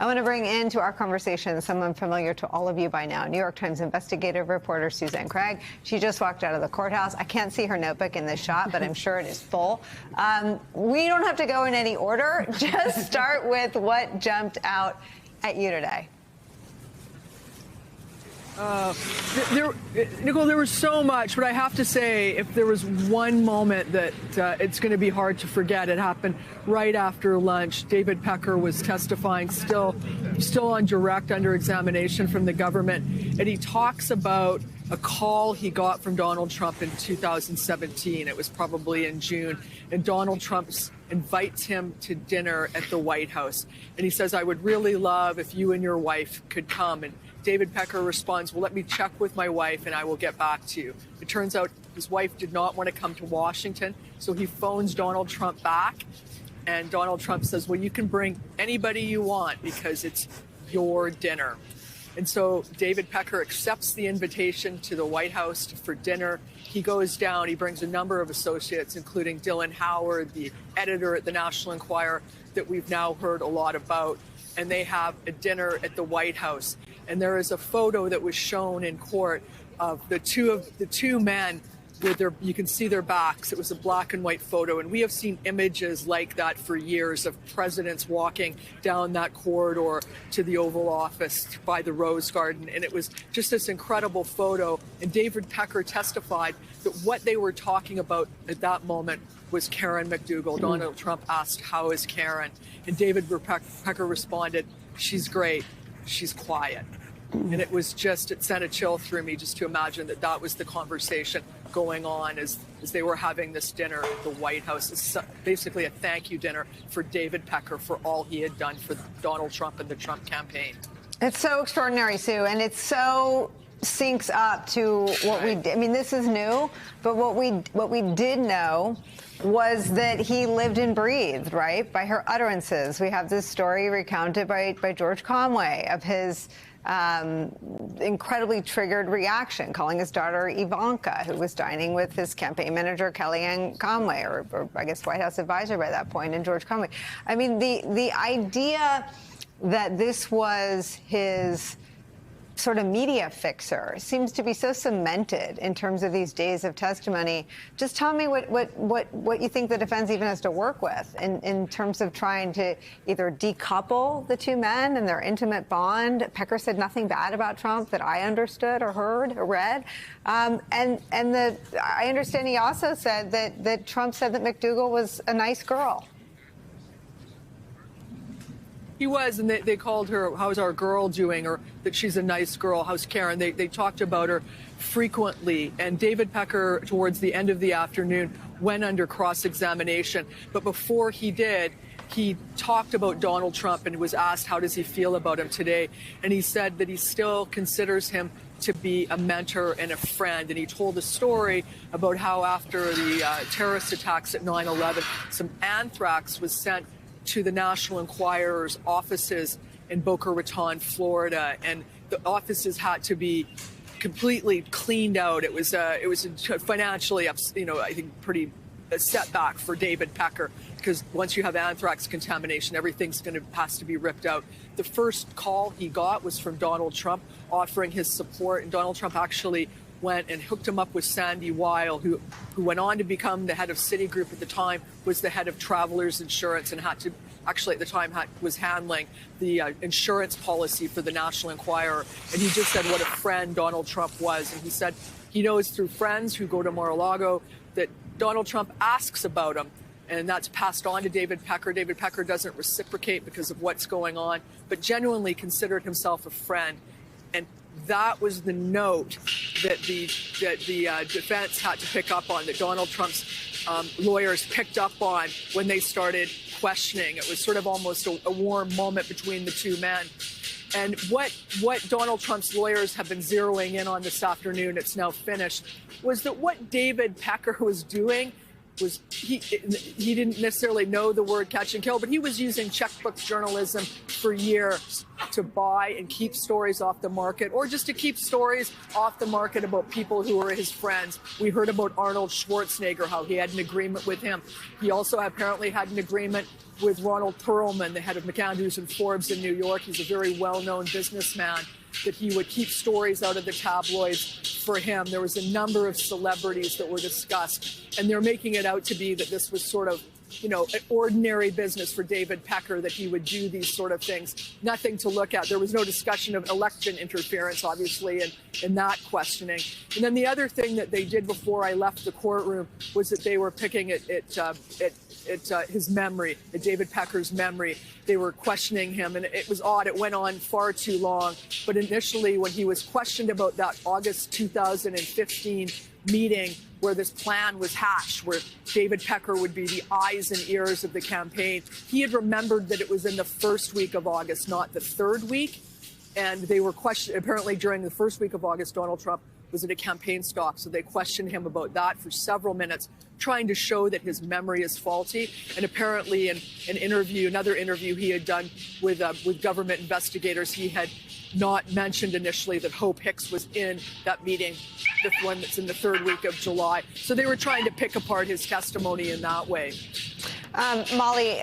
I want to bring into our conversation someone familiar to all of you by now, New York Times investigative reporter Suzanne Craig. She just walked out of the courthouse. I can't see her notebook in this shot, but I'm sure it is full. We don't have to go in any order. Just start with what jumped out at you today. Nicole, there was so much, but I have to say, if there was one moment that it's going to be hard to forget, it happened right after lunch. David Pecker was testifying, still on direct under examination from the government, and he talks about a call he got from Donald Trump in 2017. It was probably in June, and Donald Trump invites him to dinner at the White House, and he says, "I would really love if you and your wife could come." And David Pecker responds, "Well, let me check with my wife and I will get back to you." It turns out his wife did not want to come to Washington, so he phones Donald Trump back, and Donald Trump says, "Well, you can bring anybody you want because it's your dinner." And so David Pecker accepts the invitation to the White House for dinner. He goes down, he brings a number of associates, including Dylan Howard, the editor at the National Enquirer that we've now heard a lot about, and they have a dinner at the White House. And there is a photo that was shown in court of the two men with you can see their backs. It was a black and white photo. And we have seen images like that for years of presidents walking down that corridor to the Oval Office by the Rose Garden. And it was just this incredible photo. And David Pecker testified that what they were talking about at that moment was Karen McDougal. Donald Trump asked, "How is Karen?" And David Pecker responded, "She's great. She's quiet." And it sent a chill through me just to imagine that was the conversation going on as they were having this dinner at the White House. It's basically a thank you dinner for David Pecker for all he had done for Donald Trump and the Trump campaign. It's so extraordinary, Sue, and it so syncs up to what we did. I mean, this is new, but what we did know was that he lived and breathed, right, by her utterances. We have this story recounted by George Conway of his incredibly triggered reaction, calling his daughter Ivanka, who was dining with his campaign manager, Kellyanne Conway, or I guess White House advisor by that point, and George Conway. I mean, the idea that this was his sort of media fixer seems to be so cemented in terms of these days of testimony. Just tell me what you think the defense even has to work with in terms of trying to either decouple the two men and their intimate bond. Pecker said nothing bad about Trump that I understood or heard or read. I understand he also said that Trump said that McDougal was a nice girl. He was, and they called her, "How's our girl doing?" or that she's a nice girl. "How's Karen?" They talked about her frequently. And David Pecker, towards the end of the afternoon, went under cross-examination. But before he did, he talked about Donald Trump and was asked, how does he feel about him today? And he said that he still considers him to be a mentor and a friend. And he told a story about how after the terrorist attacks at 9/11, some anthrax was sent to the National Enquirer's offices in Boca Raton, Florida, and the offices had to be completely cleaned out. It was financially, I think, pretty a setback for David Pecker, because once you have anthrax contamination, everything's has to be ripped out. The first call he got was from Donald Trump offering his support, and Donald Trump actually went and hooked him up with Sandy Weil, who went on to become the head of Citigroup at the time, was the head of Travelers Insurance, and at the time was handling the insurance policy for the National Enquirer. And he just said what a friend Donald Trump was. And he said he knows through friends who go to Mar-a-Lago that Donald Trump asks about him. And that's passed on to David Pecker. David Pecker doesn't reciprocate because of what's going on, but genuinely considered himself a friend. And that was the note that the defense had to pick up on, that Donald Trump's lawyers picked up on when they started questioning. It was sort of almost a warm moment between the two men. And what Donald Trump's lawyers have been zeroing in on this afternoon, it's now finished, was that what David Pecker was doing was he didn't necessarily know the word catch and kill, but he was using checkbook journalism for years. to buy and keep stories off the market, or just to keep stories off the market about people who were his friends. We heard about Arnold Schwarzenegger, how he had an agreement with him. He also apparently had an agreement with Ronald Perelman, the head of McAndrews and Forbes in New York. He's a very well-known businessman, that he would keep stories out of the tabloids for him. There was a number of celebrities that were discussed, and they're making it out to be that this was sort of, you know, an ordinary business for David Pecker, that he would do these sort of things. Nothing to look at. There was no discussion of election interference, obviously, in that questioning. And then the other thing that they did before I left the courtroom was that they were picking at his memory, at David Pecker's memory. They were questioning him, and it was odd. It went on far too long. But initially, when he was questioned about that August 2015 meeting where this plan was hatched, where David Pecker would be the eyes and ears of the campaign, he had remembered that it was in the first week of August, not the third week. And they were questioned, apparently during the first week of August, Donald Trump was at a campaign stop. So they questioned him about that for several minutes, trying to show that his memory is faulty. And apparently in an interview, another interview he had done with government investigators, he had not mentioned initially that Hope Hicks was in that meeting, the one that's in the third week of July. So they were trying to pick apart his testimony in that way. Molly,